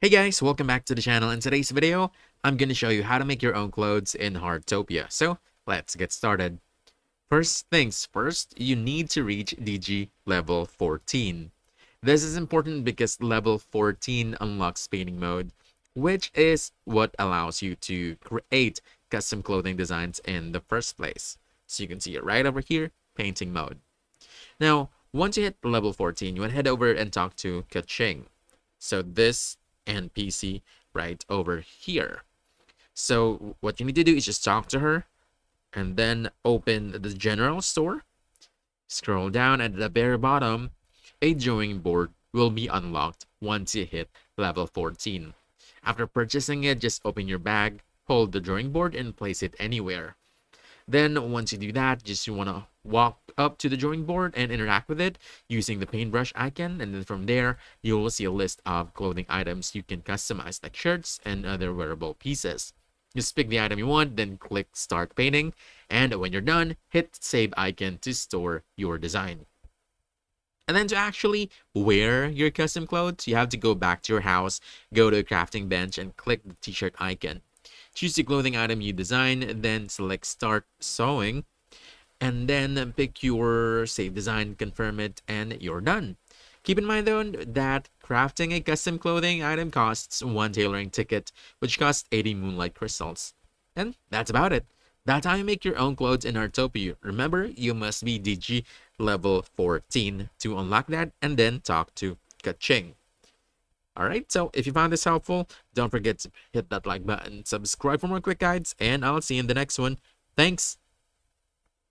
Hey guys, welcome back to the channel. In today's video, I'm going to show you how to make your own clothes in Heartopia. So let's get started. First things first, you need to reach DG level 14. This is important because level 14 unlocks painting mode, which is what allows you to create custom clothing designs in the first place. So you can see it right over here, painting mode. Now, once you hit level 14, you want to head over and talk to Kaching. So this NPC right over here. So what you need to do is just talk to her and then open the general store. Scroll down at the very bottom. A drawing board will be unlocked once you hit level 14. After purchasing it, just open your bag, hold the drawing board and place it anywhere. Then once you do that, just you want to walk up to the drawing board and interact with it using the paintbrush icon. And then from there, you will see a list of clothing items you can customize like shirts and other wearable pieces. Just pick the item you want, then click start painting. And when you're done, hit save icon to store your design. And then to actually wear your custom clothes, you have to go back to your house, go to a crafting bench and click the t-shirt icon. Choose the clothing item you design, then select start sewing, and then pick your save design, confirm it, and you're done. Keep in mind though that crafting a custom clothing item costs one tailoring ticket, which costs 80 moonlight crystals. And that's about it. That's how you make your own clothes in Heartopia. Remember, you must be DG level 14 to unlock that and then talk to Kaching. Alright, so if you found this helpful, don't forget to hit that like button, subscribe for more quick guides, and I'll see you in the next one. Thanks!